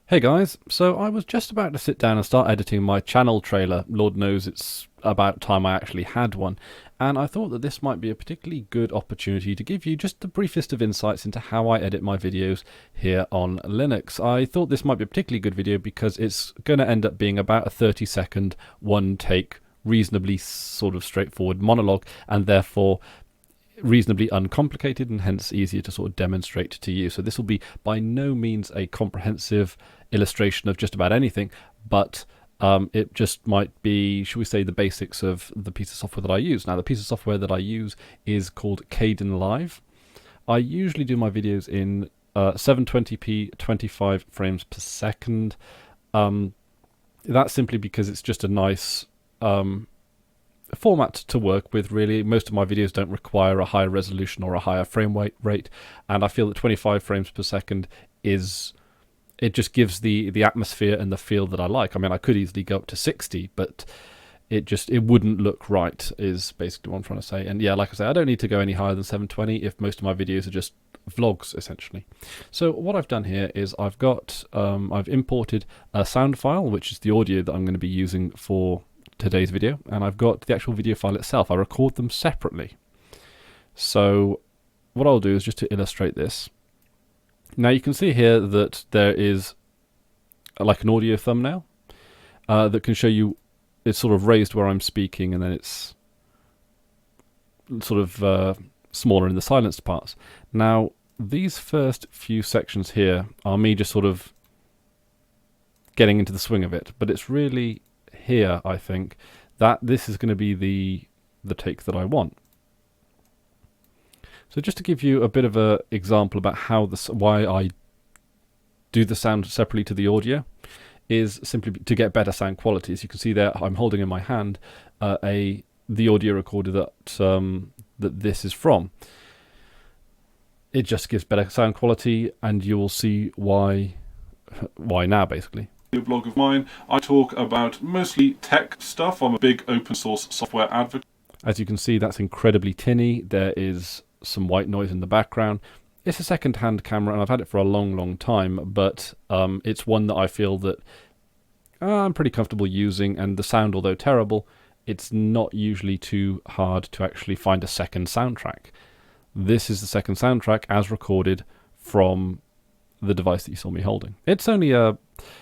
Hey guys, so I was just about to sit down and start editing my channel trailer. Lord knows it's about time I actually had one. And I thought that this might be a particularly good opportunity to give you just the briefest of insights into how I edit my videos here on Linux. I thought this might be a particularly good video because it's going to end up being about a 30-second, one take, reasonably sort of straightforward monologue, and therefore reasonably uncomplicated and hence easier to sort of demonstrate to you. So this will be by no means a comprehensive illustration of just about anything, but it just might be, should we say, the basics of the piece of software that I use. Now, the piece of software that I use is called Kdenlive. I usually do my videos in 720p 25 frames per second. That's simply because it's just a nice format to work with. Really, most of my videos don't require a higher resolution or a higher frame rate, and I feel that 25 frames per second it just gives the atmosphere and the feel that I like. I mean, I could easily go up to 60, but it wouldn't look right, is basically what I'm trying to say. And yeah, like I say, I don't need to go any higher than 720 if most of my videos are just vlogs essentially. So what I've done here is I've imported a sound file, which is the audio that I'm going to be using for today's video, and I've got the actual video file itself. I record them separately. So what I'll do is, just to illustrate this, now you can see here that there is like an audio thumbnail that can show you, it's sort of raised where I'm speaking, and then it's sort of smaller in the silenced parts. Now these first few sections here are me just sort of getting into the swing of it, but it's really here, I think, that this is going to be the take that I want. So just to give you a bit of an example about why I do the sound separately to the audio, is simply to get better sound quality. As you can see there, I'm holding in my hand the audio recorder that this is from. It just gives better sound quality, and you will see why now, basically. Blog of mine, I talk about mostly tech stuff. I'm a big open source software advocate. As you can see, that's incredibly tinny. There is some white noise in the background. It's a second-hand camera, and I've had it for a long time, but it's one that I feel that I'm pretty comfortable using, and the sound, although terrible, it's not usually too hard to actually find a second soundtrack. This is the second soundtrack as recorded from the device that you saw me holding. It's only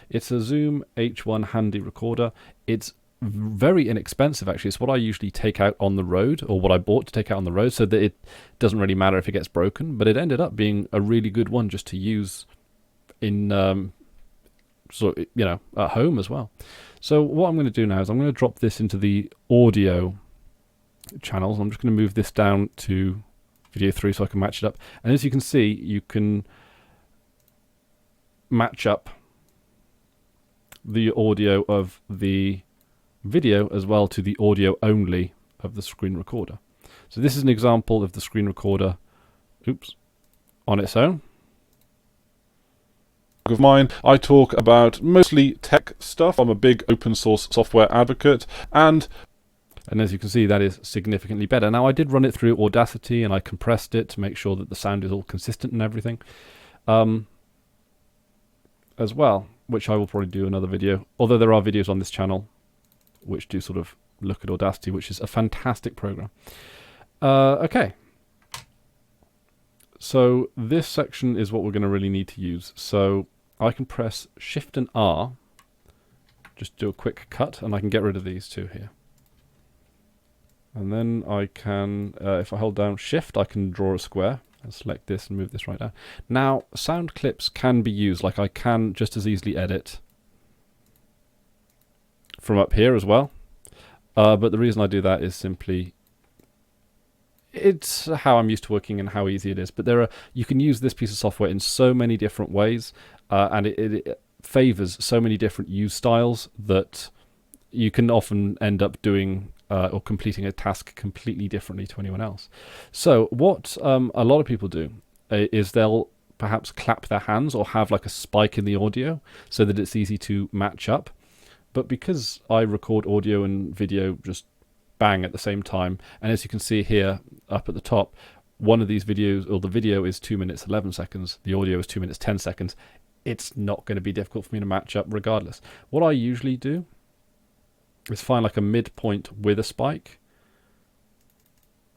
it's a Zoom H1 handy recorder. It's very inexpensive, actually. It's what I usually take out on the road, or what I bought to take out on the road, so that it doesn't really matter if it gets broken, but it ended up being a really good one just to use in at home as well. So what I'm going to do now is I'm going to drop this into the audio channels. I'm just going to move this down to video 3 so I can match it up, and as you can see, you can match up the audio of the video as well to the audio only of the screen recorder. So this is an example of the screen recorder, on its own. Of mine, I talk about mostly tech stuff. I'm a big open source software advocate, and as you can see, that is significantly better. Now, I did run it through Audacity, and I compressed it to make sure that the sound is all consistent and everything as well, which I will probably do another video, although there are videos on this channel which do sort of look at Audacity, which is a fantastic program. Okay, so this section is what we're going to really need to use. So I can press Shift and R, just do a quick cut, and I can get rid of these two here. And then I can, if I hold down Shift, I can draw a square and select this and move this right down. Now, sound clips can be used, like I can just as easily edit from up here as well. But the reason I do that is simply, it's how I'm used to working and how easy it is. But you can use this piece of software in so many different ways, and it favors so many different use styles that you can often end up doing or completing a task completely differently to anyone else. So what a lot of people do is they'll perhaps clap their hands or have like a spike in the audio so that it's easy to match up. But because I record audio and video just bang at the same time, and as you can see here up at the top, one of these videos, or the video, is 2 minutes 11 seconds, the audio is 2 minutes 10 seconds, it's not going to be difficult for me to match up regardless. What I usually do is find like a midpoint with a spike,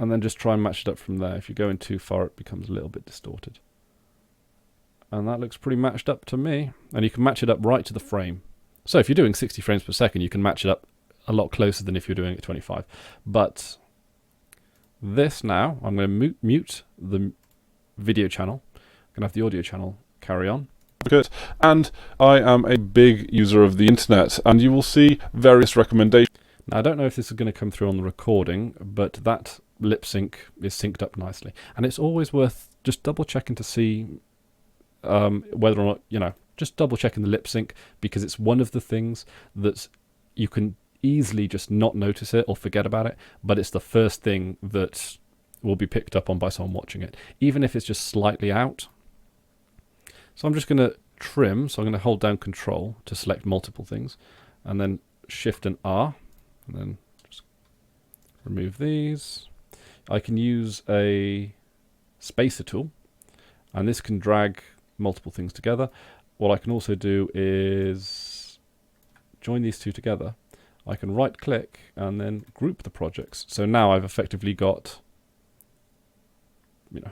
and then just try and match it up from there. If you're going too far, it becomes a little bit distorted. And that looks pretty matched up to me. And you can match it up right to the frame. So if you're doing 60 frames per second, you can match it up a lot closer than if you're doing it 25. But this now, I'm going to mute the video channel. I'm going to have the audio channel carry on. And I am a big user of the internet, and you will see various recommendations. Now, I don't know if this is going to come through on the recording, but that lip sync is synced up nicely. And it's always worth just double checking to see whether or not, just double checking the lip sync, because it's one of the things that you can easily just not notice it or forget about it, but it's the first thing that will be picked up on by someone watching it, even if it's just slightly out. So I'm just going to trim, so I'm going to hold down Control to select multiple things, and then Shift and R, and then just remove these. I can use a spacer tool, and this can drag multiple things together. What I can also do is join these two together. I can right click and then group the projects. So now I've effectively got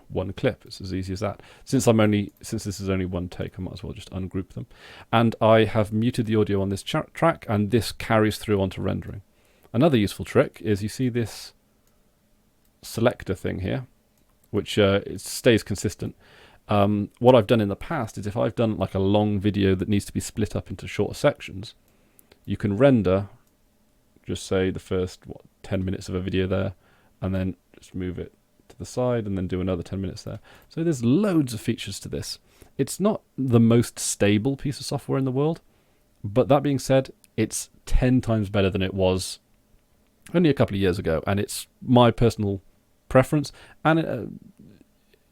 one clip. It's as easy as that. Since this is only one take, I might as well just ungroup them. And I have muted the audio on this track, and this carries through onto rendering. Another useful trick is you see this selector thing here, which it stays consistent. What I've done in the past is if I've done like a long video that needs to be split up into shorter sections, you can render, just say the first 10 minutes of a video there, and then just move it to the side and then do another 10 minutes there. So there's loads of features to this. It's not the most stable piece of software in the world, but that being said, it's 10 times better than it was only a couple of years ago, and it's my personal preference, and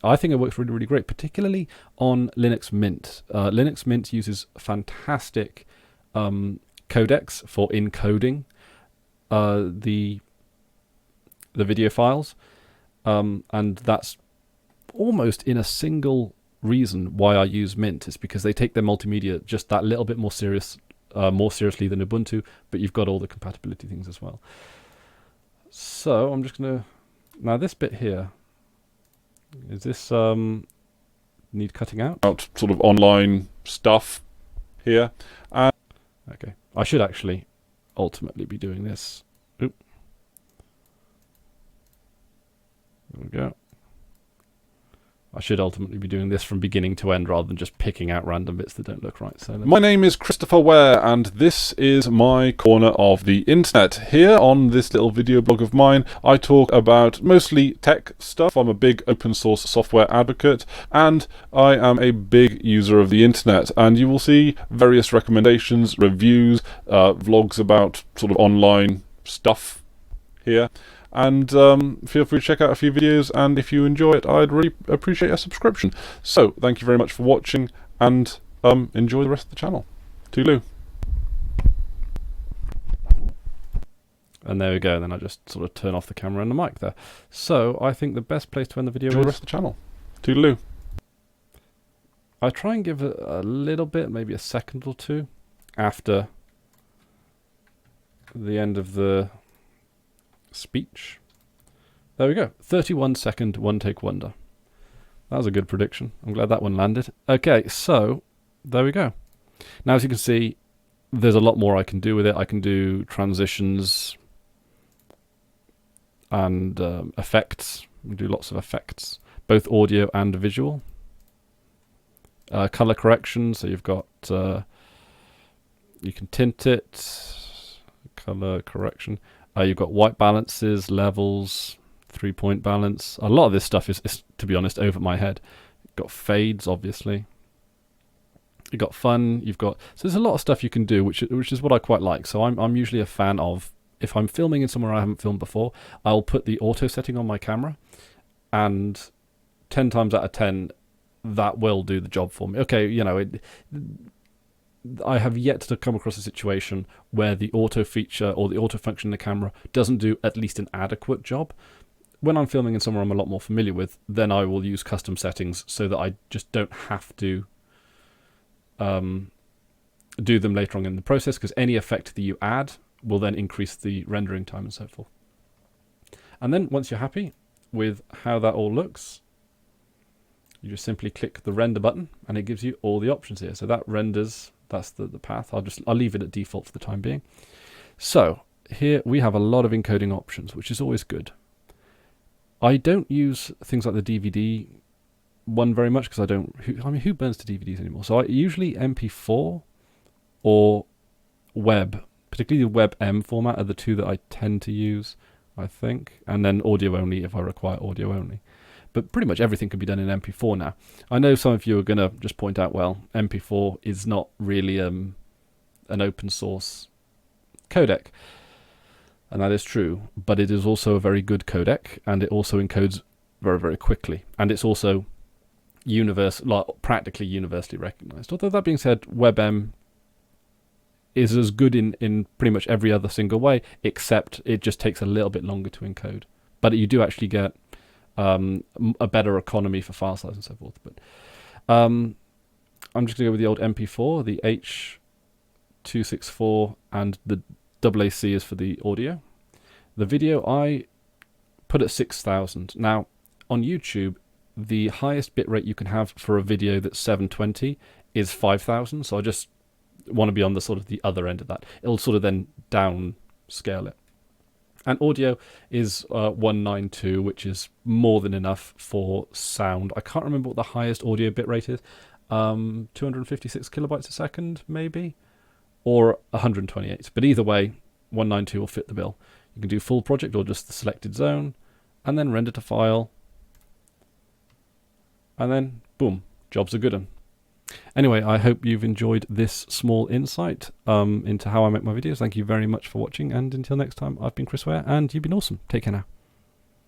I think it works really, really great, particularly on Linux Mint. Linux Mint uses fantastic codecs for encoding the video files, and that's almost in a single reason why I use Mint, is because they take their multimedia just that little bit more seriously than Ubuntu, but you've got all the compatibility things as well. So I'm just going to, now this bit here, is this need cutting out? Sort of online stuff here. Okay, I should actually ultimately be doing this. Oop. There we go. I should ultimately be doing this from beginning to end rather than just picking out random bits that don't look right. So my name is Christopher Ware, and this is my corner of the internet. Here on this little video blog of mine, I talk about mostly tech stuff. I'm a big open source software advocate, and I am a big user of the internet. And you will see various recommendations, reviews, vlogs about sort of online stuff here. And feel free to check out a few videos, and if you enjoy it, I'd really appreciate a subscription. So thank you very much for watching, and enjoy the rest of the channel. Toodaloo. And there we go, then I just sort of turn off the camera and the mic there. So I think the best place to end the video Enjoy is the rest of the channel. Toodaloo. I try and give it a little bit, maybe a second or two after the end of the speech. There we go. 31-second one-take wonder. That was a good prediction. I'm glad that one landed. Okay, so there we go. Now, as you can see, there's a lot more I can do with it. I can do transitions and effects. We can do lots of effects, both audio and visual. Color correction, so you've got you can tint it. Color correction. You've got white balances, levels, 3-point balance. A lot of this stuff is, to be honest, over my head. You've got fades, obviously. You've got fun. You've got, so there's a lot of stuff you can do, which is what I quite like. So I'm usually a fan of, if I'm filming in somewhere I haven't filmed before, I'll put the auto setting on my camera, and 10 times out of 10, that will do the job for me. Okay, I have yet to come across a situation where the auto feature or the auto function in the camera doesn't do at least an adequate job. When I'm filming in somewhere I'm a lot more familiar with, then I will use custom settings so that I just don't have to do them later on in the process, because any effect that you add will then increase the rendering time and so forth. And then once you're happy with how that all looks, you just simply click the render button and it gives you all the options here. So that renders, that's the path. I'll leave it at default for the time being. So here we have a lot of encoding options, which is always good. I don't use things like the DVD one very much, because who burns to DVDs anymore? So I usually MP4 or web, particularly the WebM format, are the two that I tend to use, I think, and then audio only if I require audio only. But pretty much everything can be done in MP4 now. I know some of you are going to just point out, well, MP4 is not really an open source codec, and that is true, but it is also a very good codec, and it also encodes very, very quickly, and it's also practically universally recognized. Although that being said, WebM is as good in pretty much every other single way, except it just takes a little bit longer to encode. But you do actually get a better economy for file size and so forth. But I'm just going to go with the old MP4, the H.264, and the AAC is for the audio. The video I put at 6,000. Now, on YouTube, the highest bitrate you can have for a video that's 720 is 5,000, so I just want to be on the sort of the other end of that. It'll sort of then downscale it. And audio is 192, which is more than enough for sound. I can't remember what the highest audio bitrate is. 256 kilobytes a second, maybe? Or 128. But either way, 192 will fit the bill. You can do full project or just the selected zone, and then render to file. And then, boom, job's a good one. Anyway, I hope you've enjoyed this small insight into how I make my videos. Thank you very much for watching, and until next time, I've been Chris Ware, and you've been awesome. Take care now.